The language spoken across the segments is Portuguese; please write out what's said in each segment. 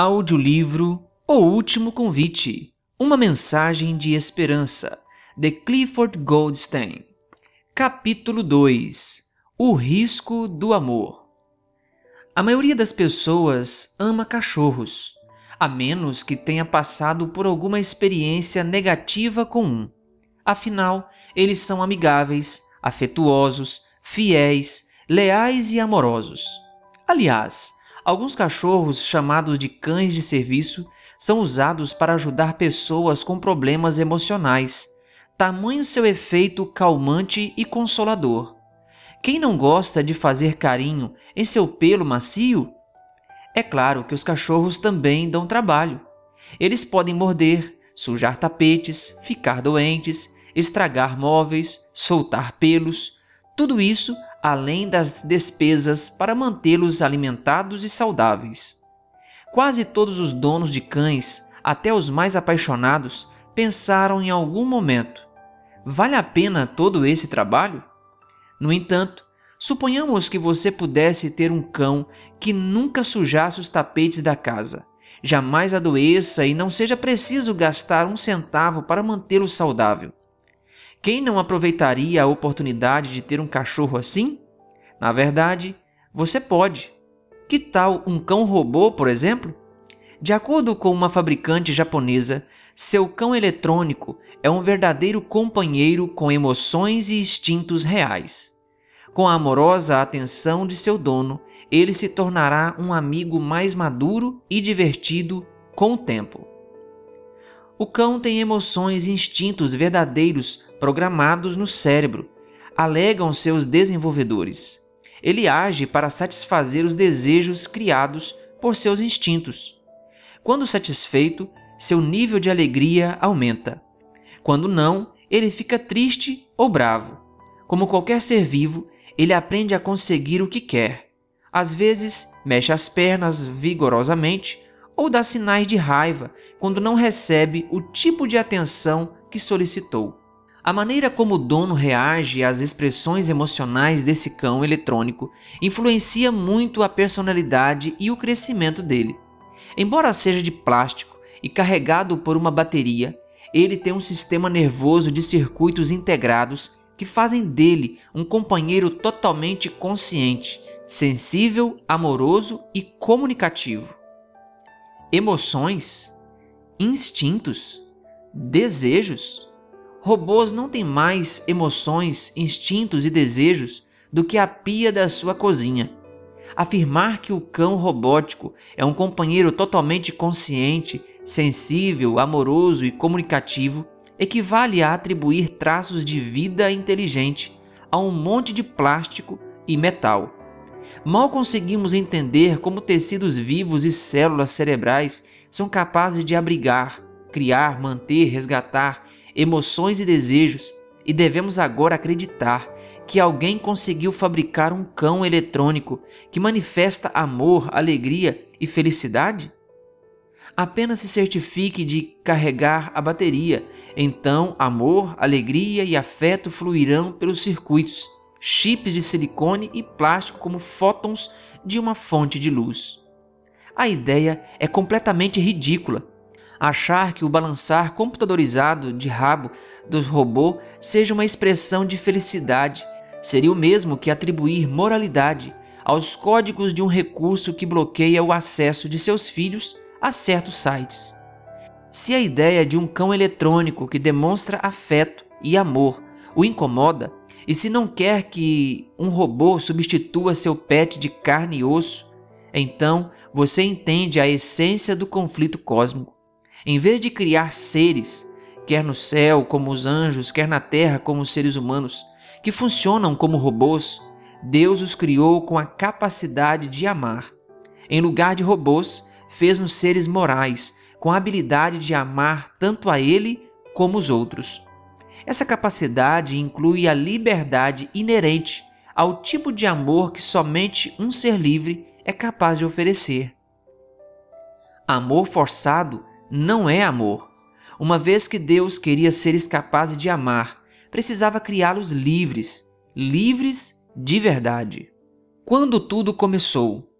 Audiolivro O Último Convite, uma mensagem de esperança, de Clifford Goldstein. Capítulo 2. O risco do amor. A maioria das pessoas ama cachorros, a menos que tenha passado por alguma experiência negativa com um. Afinal, eles são amigáveis, afetuosos, fiéis, leais e amorosos. Aliás, alguns cachorros, chamados de cães de serviço, são usados para ajudar pessoas com problemas emocionais, tamanho seu efeito calmante e consolador. Quem não gosta de fazer carinho em seu pelo macio? É claro que os cachorros também dão trabalho. Eles podem morder, sujar tapetes, ficar doentes, estragar móveis, soltar pelos, tudo isso além das despesas para mantê-los alimentados e saudáveis. Quase todos os donos de cães, até os mais apaixonados, pensaram em algum momento: vale a pena todo esse trabalho? No entanto, suponhamos que você pudesse ter um cão que nunca sujasse os tapetes da casa, jamais adoeça e não seja preciso gastar um centavo para mantê-lo saudável. Quem não aproveitaria a oportunidade de ter um cachorro assim? Na verdade, você pode. Que tal um cão robô, por exemplo? De acordo com uma fabricante japonesa, seu cão eletrônico é um verdadeiro companheiro com emoções e instintos reais. Com a amorosa atenção de seu dono, ele se tornará um amigo mais maduro e divertido com o tempo. O cão tem emoções e instintos verdadeiros programados no cérebro, alegam seus desenvolvedores. Ele age para satisfazer os desejos criados por seus instintos. Quando satisfeito, seu nível de alegria aumenta. Quando não, ele fica triste ou bravo. Como qualquer ser vivo, ele aprende a conseguir o que quer. Às vezes, mexe as pernas vigorosamente ou dá sinais de raiva quando não recebe o tipo de atenção que solicitou. A maneira como o dono reage às expressões emocionais desse cão eletrônico influencia muito a personalidade e o crescimento dele. Embora seja de plástico e carregado por uma bateria, ele tem um sistema nervoso de circuitos integrados que fazem dele um companheiro totalmente consciente, sensível, amoroso e comunicativo. Emoções, instintos, desejos. Robôs não têm mais emoções, instintos e desejos do que a pia da sua cozinha. Afirmar que o cão robótico é um companheiro totalmente consciente, sensível, amoroso e comunicativo equivale a atribuir traços de vida inteligente a um monte de plástico e metal. Mal conseguimos entender como tecidos vivos e células cerebrais são capazes de abrigar, criar, manter, resgatar emoções e desejos, e devemos agora acreditar que alguém conseguiu fabricar um cão eletrônico que manifesta amor, alegria e felicidade? Apenas se certifique de carregar a bateria, então amor, alegria e afeto fluirão pelos circuitos, chips de silicone e plástico como fótons de uma fonte de luz. A ideia é completamente ridícula. Achar que o balançar computadorizado de rabo do robô seja uma expressão de felicidade seria o mesmo que atribuir moralidade aos códigos de um recurso que bloqueia o acesso de seus filhos a certos sites. Se a ideia de um cão eletrônico que demonstra afeto e amor o incomoda, e se não quer que um robô substitua seu pet de carne e osso, então você entende a essência do conflito cósmico. Em vez de criar seres, quer no céu como os anjos, quer na terra como os seres humanos, que funcionam como robôs, Deus os criou com a capacidade de amar. Em lugar de robôs, fez-nos seres morais, com a habilidade de amar tanto a Ele como os outros. Essa capacidade inclui a liberdade inerente ao tipo de amor que somente um ser livre é capaz de oferecer. Amor forçado não é amor. Uma vez que Deus queria seres capazes de amar, precisava criá-los livres, livres de verdade. Quando tudo começou?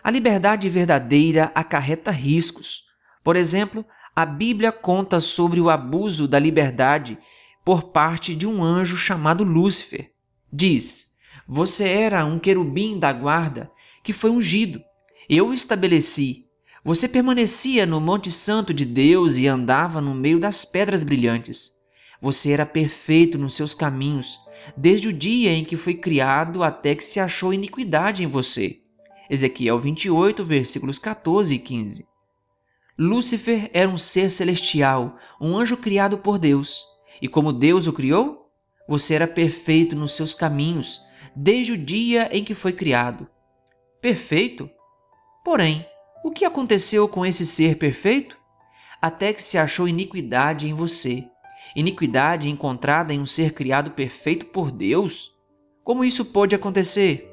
A liberdade verdadeira acarreta riscos. Por exemplo, a Bíblia conta sobre o abuso da liberdade por parte de um anjo chamado Lúcifer. Diz: "Você era um querubim da guarda que foi ungido. Eu o estabeleci. Você permanecia no Monte Santo de Deus e andava no meio das pedras brilhantes. Você era perfeito nos seus caminhos, desde o dia em que foi criado até que se achou iniquidade em você." Ezequiel 28, versículos 14 e 15. Lúcifer era um ser celestial, um anjo criado por Deus. E como Deus o criou? Você era perfeito nos seus caminhos, desde o dia em que foi criado. Perfeito? Porém, o que aconteceu com esse ser perfeito? Até que se achou iniquidade em você. Iniquidade encontrada em um ser criado perfeito por Deus? Como isso pôde acontecer?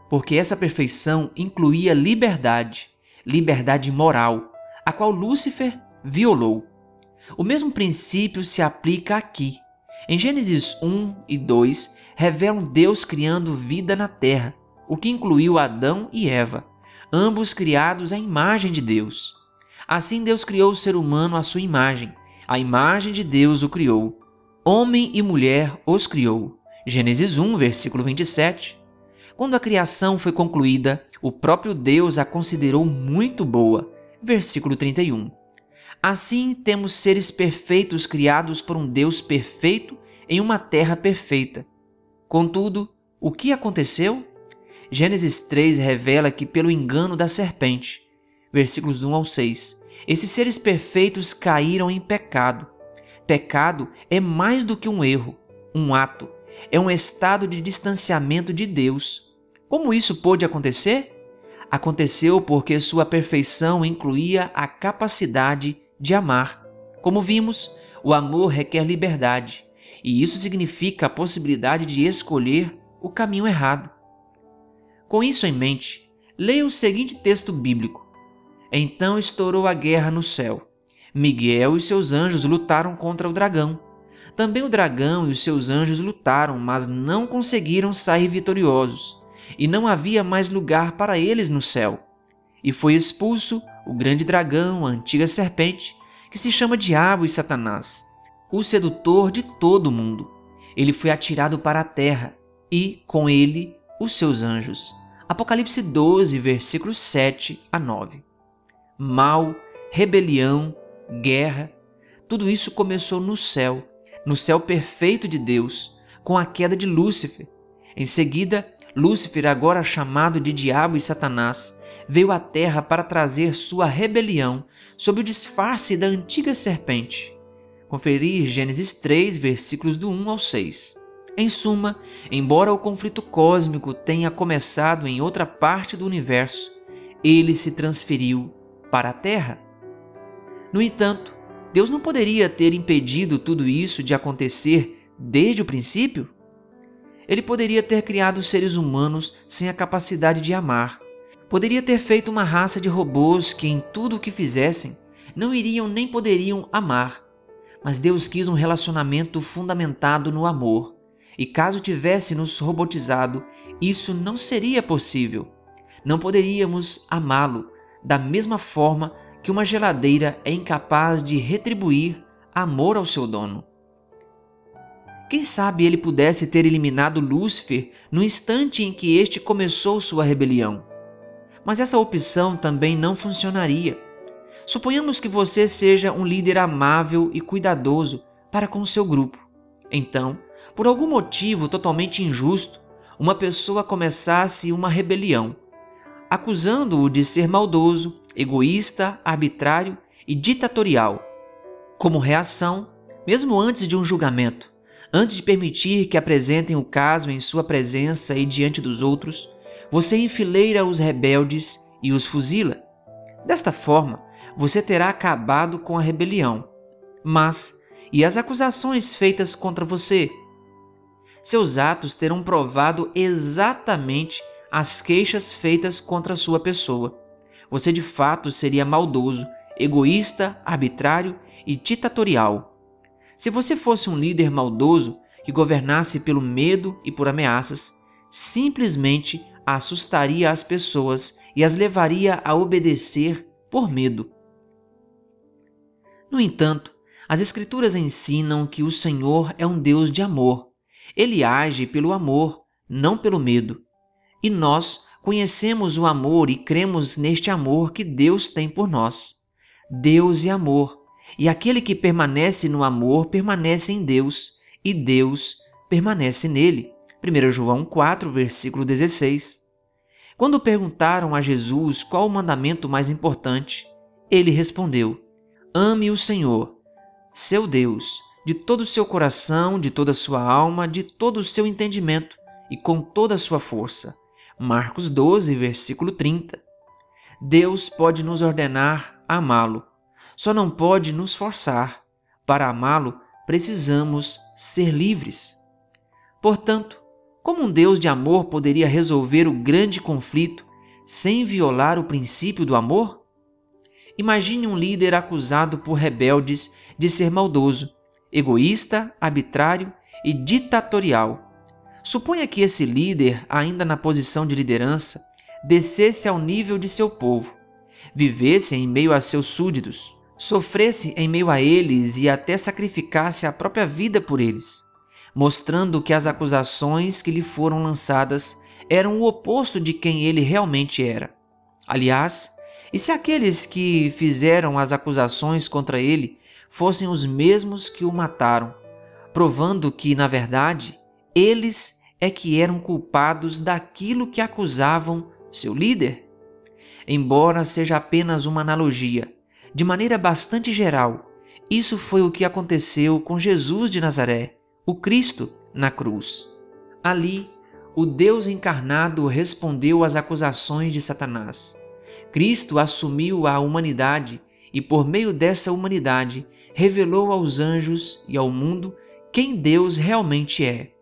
Porque essa perfeição incluía liberdade, liberdade moral, a qual Lúcifer violou. O mesmo princípio se aplica aqui. Em Gênesis 1 e 2, revelam Deus criando vida na terra, o que incluiu Adão e Eva, ambos criados à imagem de Deus. Assim Deus criou o ser humano à sua imagem. A imagem de Deus o criou. Homem e mulher os criou. Gênesis 1, versículo 27. Quando a criação foi concluída, o próprio Deus a considerou muito boa. Versículo 31. Assim, temos seres perfeitos criados por um Deus perfeito em uma terra perfeita. Contudo, o que aconteceu? Gênesis 3 revela que pelo engano da serpente, versículos 1 ao 6, esses seres perfeitos caíram em pecado. Pecado é mais do que um erro, um ato. É um estado de distanciamento de Deus. Como isso pôde acontecer? Aconteceu porque sua perfeição incluía a capacidade de amar. Como vimos, o amor requer liberdade, e isso significa a possibilidade de escolher o caminho errado. Com isso em mente, leia o seguinte texto bíblico. Então estourou a guerra no céu. Miguel e seus anjos lutaram contra o dragão. Também o dragão e os seus anjos lutaram, mas não conseguiram sair vitoriosos, e não havia mais lugar para eles no céu. E foi expulso o grande dragão, a antiga serpente, que se chama Diabo e Satanás, o sedutor de todo o mundo. Ele foi atirado para a terra, e, com ele, os seus anjos. Apocalipse 12, versículos 7 a 9. Mal, rebelião, guerra, tudo isso começou no céu perfeito de Deus, com a queda de Lúcifer. Em seguida, Lúcifer, agora chamado de Diabo e Satanás, veio à terra para trazer sua rebelião sob o disfarce da antiga serpente. Conferir Gênesis 3, versículos do 1 ao 6. Em suma, embora o conflito cósmico tenha começado em outra parte do universo, ele se transferiu para a Terra. No entanto, Deus não poderia ter impedido tudo isso de acontecer desde o princípio? Ele poderia ter criado seres humanos sem a capacidade de amar. Poderia ter feito uma raça de robôs que, em tudo o que fizessem, não iriam nem poderiam amar. Mas Deus quis um relacionamento fundamentado no amor. E caso tivesse nos robotizado, isso não seria possível. Não poderíamos amá-lo da mesma forma que uma geladeira é incapaz de retribuir amor ao seu dono. Quem sabe ele pudesse ter eliminado Lúcifer no instante em que este começou sua rebelião. Mas essa opção também não funcionaria. Suponhamos que você seja um líder amável e cuidadoso para com o seu grupo. Então, por algum motivo totalmente injusto, uma pessoa começasse uma rebelião, acusando-o de ser maldoso, egoísta, arbitrário e ditatorial. Como reação, mesmo antes de um julgamento, antes de permitir que apresentem o caso em sua presença e diante dos outros, você enfileira os rebeldes e os fuzila. Desta forma, você terá acabado com a rebelião. Mas, e as acusações feitas contra você? Seus atos terão provado exatamente as queixas feitas contra a sua pessoa. Você de fato seria maldoso, egoísta, arbitrário e ditatorial. Se você fosse um líder maldoso que governasse pelo medo e por ameaças, simplesmente assustaria as pessoas e as levaria a obedecer por medo. No entanto, as Escrituras ensinam que o Senhor é um Deus de amor. Ele age pelo amor, não pelo medo. E nós conhecemos o amor e cremos neste amor que Deus tem por nós. Deus é amor, e aquele que permanece no amor permanece em Deus, e Deus permanece nele. 1 João 4, versículo 16. Quando perguntaram a Jesus qual o mandamento mais importante, ele respondeu: ame o Senhor, seu Deus, de todo o seu coração, de toda a sua alma, de todo o seu entendimento e com toda a sua força. Marcos 12, versículo 30. Deus pode nos ordenar a amá-lo, só não pode nos forçar. Para amá-lo, precisamos ser livres. Portanto, como um Deus de amor poderia resolver o grande conflito sem violar o princípio do amor? Imagine um líder acusado por rebeldes de ser maldoso, egoísta, arbitrário e ditatorial. Suponha que esse líder, ainda na posição de liderança, descesse ao nível de seu povo, vivesse em meio a seus súditos, sofresse em meio a eles e até sacrificasse a própria vida por eles, mostrando que as acusações que lhe foram lançadas eram o oposto de quem ele realmente era. Aliás, e se aqueles que fizeram as acusações contra ele fossem os mesmos que o mataram, provando que, na verdade, eles é que eram culpados daquilo que acusavam seu líder? Embora seja apenas uma analogia, de maneira bastante geral, isso foi o que aconteceu com Jesus de Nazaré, o Cristo, na cruz. Ali, o Deus encarnado respondeu às acusações de Satanás. Cristo assumiu a humanidade e, por meio dessa humanidade, revelou aos anjos e ao mundo quem Deus realmente é.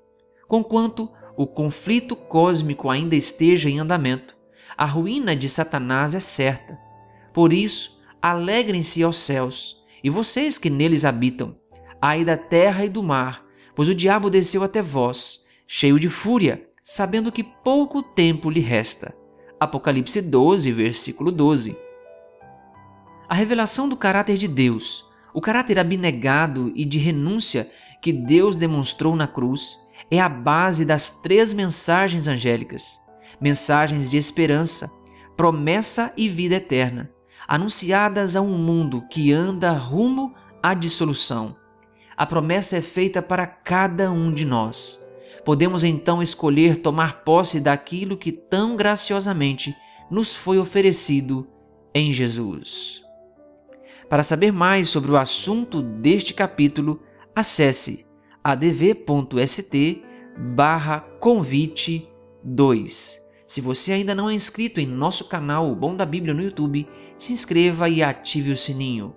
Conquanto o conflito cósmico ainda esteja em andamento, a ruína de Satanás é certa. Por isso, alegrem-se aos céus, e vocês que neles habitam, ai da terra e do mar, pois o diabo desceu até vós, cheio de fúria, sabendo que pouco tempo lhe resta. Apocalipse 12, versículo 12. A revelação do caráter de Deus, o caráter abnegado e de renúncia que Deus demonstrou na cruz, é a base das 3 mensagens angélicas, mensagens de esperança, promessa e vida eterna, anunciadas a um mundo que anda rumo à dissolução. A promessa é feita para cada um de nós. Podemos então escolher tomar posse daquilo que tão graciosamente nos foi oferecido em Jesus. Para saber mais sobre o assunto deste capítulo, acesse adv.st/convite2. Se você ainda não é inscrito em nosso canal O Bom da Bíblia no YouTube, se inscreva e ative o sininho.